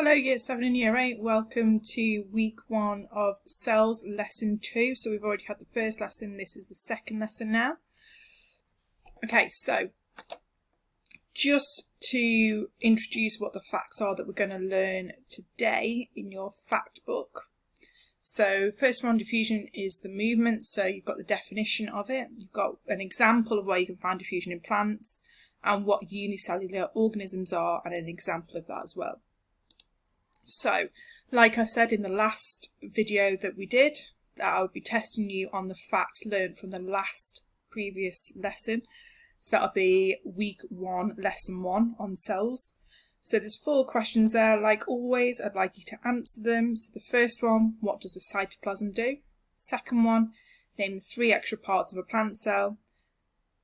Hello Year 7 and Year 8, welcome to week 1 of Cells lesson 2. So we've already had the first lesson, this is the second lesson now. Okay, so just to introduce what the facts are that we're going to learn today in your fact book. So first one, diffusion is the movement, so you've got the definition of it, you've got an example of where you can find diffusion in plants and what unicellular organisms are and an example of that as well. So, like I said in the last video that we did, that I would be testing you on the facts learned from the previous lesson. So that'll be week 1, lesson 1 on cells. So there's 4 questions there. Like always, I'd like you to answer them. So the first one, what does a cytoplasm do? Second one, name the 3 extra parts of a plant cell.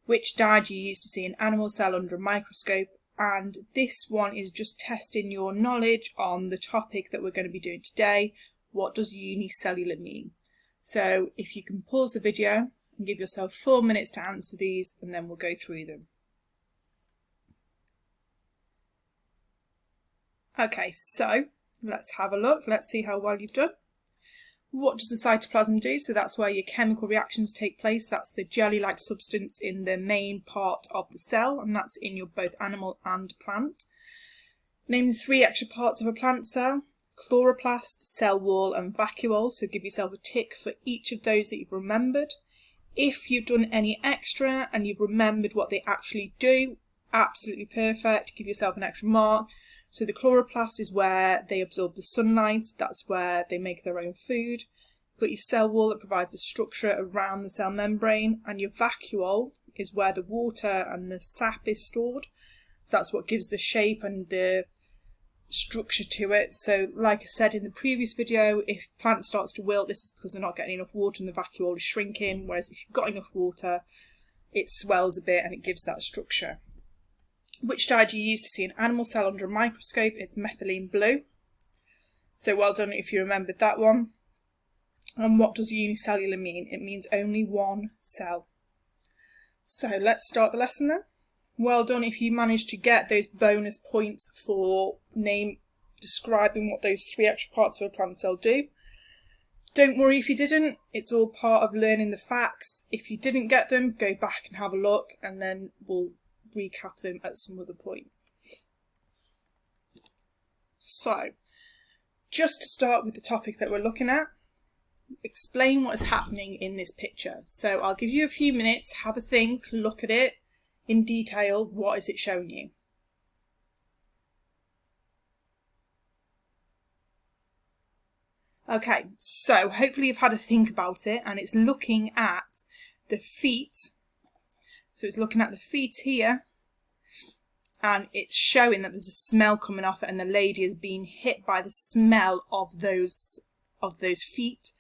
Which dye do you use to see an animal cell under a microscope? And this one is just testing your knowledge on the topic that we're going to be doing today. What does unicellular mean? So if you can pause the video and give yourself 4 minutes to answer these, and then we'll go through them. Okay, so let's have a look. Let's see how well you've done. What does the cytoplasm do? So that's where your chemical reactions take place. That's the jelly-like substance in the main part of the cell, and that's in your both animal and plant. Name the 3 extra parts of a plant cell: chloroplast, cell wall and vacuole. So give yourself a tick for each of those that you've remembered. If you've done any extra and you've remembered what they actually do, absolutely perfect. Give yourself an extra mark. So the chloroplast is where they absorb the sunlight, that's where they make their own food. You've got your cell wall that provides a structure around the cell membrane, and your vacuole is where the water and the sap is stored. So that's what gives the shape and the structure to it. So like I said in the previous video, if plant starts to wilt, this is because they're not getting enough water and the vacuole is shrinking, whereas if you've got enough water, it swells a bit and it gives that structure. Which dye do you use to see an animal cell under a microscope? It's methylene blue. So well done if you remembered that one. And what does unicellular mean? It means only one cell. So let's start the lesson then. Well done if you managed to get those bonus points for describing what those 3 extra parts of a plant cell do. Don't worry if you didn't, it's all part of learning the facts. If you didn't get them, go back and have a look, and then we'll recap them at some other point. So, just to start with the topic that we're looking at, explain what is happening in this picture. So I'll give you a few minutes, have a think, look at it in detail. What is it showing you? Okay, so hopefully you've had a think about it, and it's looking at the feet. So it's looking at the feet here, and it's showing that there's a smell coming off it, and the lady is being hit by the smell of those feet,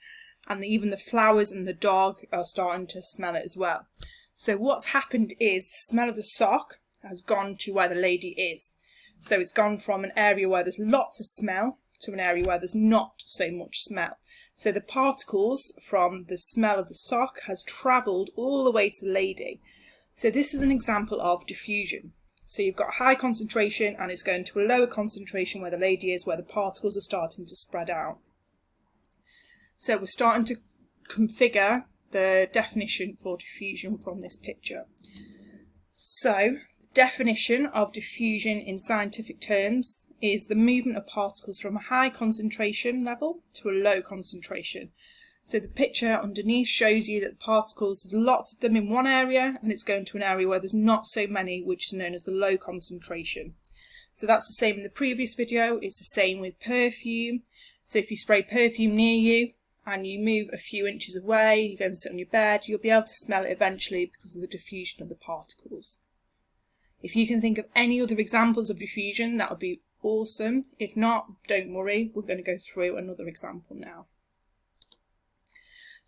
and even the flowers and the dog are starting to smell it as well. So what's happened is the smell of the sock has gone to where the lady is. So it's gone from an area where there's lots of smell to an area where there's not so much smell. So the particles from the smell of the sock has travelled all the way to the lady. So this is an example of diffusion. So you've got high concentration and it's going to a lower concentration where the lady is, where the particles are starting to spread out. So we're starting to configure the definition for diffusion from this picture. So the definition of diffusion in scientific terms is the movement of particles from a high concentration level to a low concentration. So the picture underneath shows you that the particles, there's lots of them in one area, and it's going to an area where there's not so many, which is known as the low concentration. So that's the same in the previous video. It's the same with perfume. So if you spray perfume near you and you move a few inches away, you go and sit on your bed, you'll be able to smell it eventually because of the diffusion of the particles. If you can think of any other examples of diffusion, that would be awesome. If not, don't worry, we're going to go through another example now.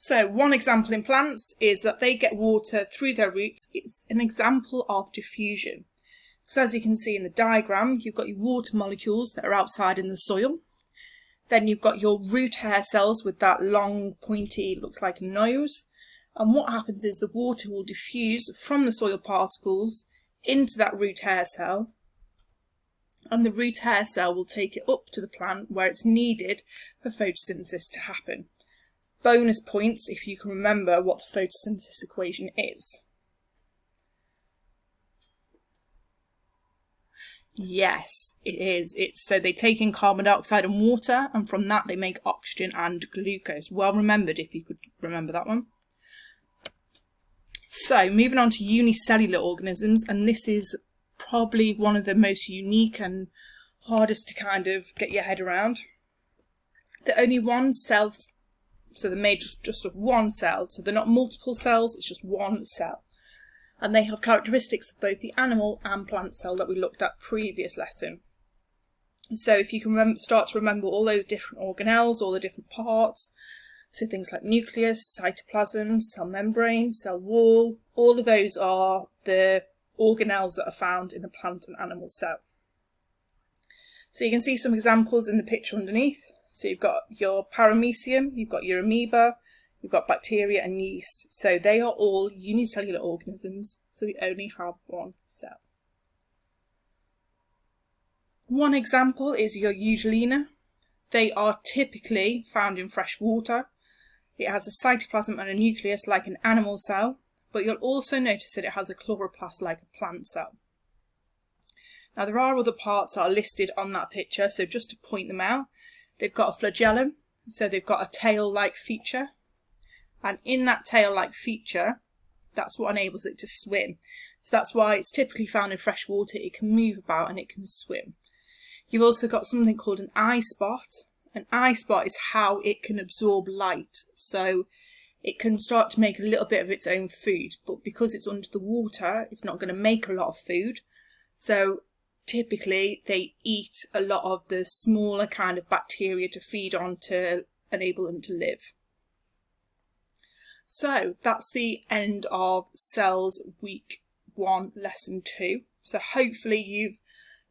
So one example in plants is that they get water through their roots. It's an example of diffusion. So as you can see in the diagram, you've got your water molecules that are outside in the soil. Then you've got your root hair cells with that long, pointy, looks like a nose. And what happens is the water will diffuse from the soil particles into that root hair cell. and the root hair cell will take it up to the plant where it's needed for photosynthesis to happen. Bonus points if you can remember what the photosynthesis equation is. Yes, it is. So they take in carbon dioxide and water, and from that they make oxygen and glucose. Well remembered if you could remember that one. So moving on to unicellular organisms, and this is probably one of the most unique and hardest to kind of get your head around. They're only one cell, so they're made just of one cell, so they're not multiple cells, it's just one cell. And they have characteristics of both the animal and plant cell that we looked at previous lesson. So if you can start to remember all those different organelles, all the different parts, so things like nucleus, cytoplasm, cell membrane, cell wall, all of those are the organelles that are found in a plant and animal cell. So you can see some examples in the picture underneath. So you've got your paramecium, you've got your amoeba, you've got bacteria and yeast. So they are all unicellular organisms, so they only have one cell. One example is your Euglena. They are typically found in fresh water. It has a cytoplasm and a nucleus like an animal cell, but you'll also notice that it has a chloroplast like a plant cell. Now there are other parts that are listed on that picture, so just to point them out, they've got a flagellum, so they've got a tail-like feature. And in that tail-like feature, that's what enables it to swim. So that's why it's typically found in fresh water. It can move about and it can swim. You've also got something called an eye spot. An eye spot is how it can absorb light. So it can start to make a little bit of its own food. But because it's under the water, it's not going to make a lot of food. So typically they eat a lot of the smaller kind of bacteria to feed on to enable them to live. So that's the end of Cells Week 1 Lesson 2. So hopefully you've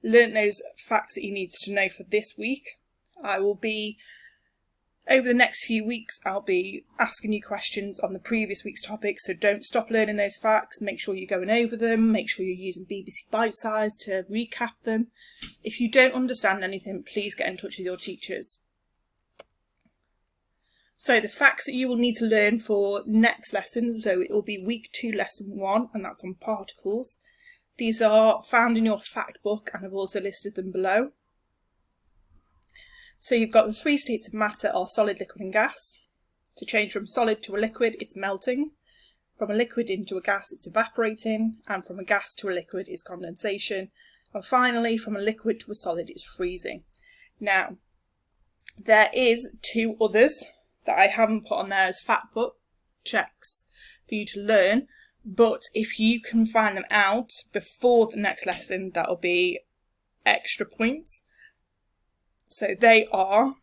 learnt those facts that you need to know for this week. Over the next few weeks, I'll be asking you questions on the previous week's topic, so don't stop learning those facts. Make sure you're going over them. Make sure you're using BBC Bite Size to recap them. If you don't understand anything, please get in touch with your teachers. So the facts that you will need to learn for next lessons, so it will be week 2 lesson 1, and that's on particles. These are found in your fact book, and I've also listed them below. So you've got the 3 states of matter are solid, liquid and gas. To change from solid to a liquid, it's melting. From a liquid into a gas, it's evaporating. And from a gas to a liquid is condensation. And finally, from a liquid to a solid, it's freezing. Now, there is 2 others that I haven't put on there as fact book checks for you to learn, but if you can find them out before the next lesson, that'll be extra points. So they are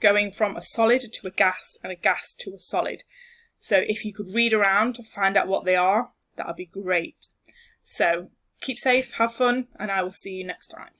going from a solid to a gas and a gas to a solid. So if you could read around to find out what they are, that would be great. So keep safe, have fun, and I will see you next time.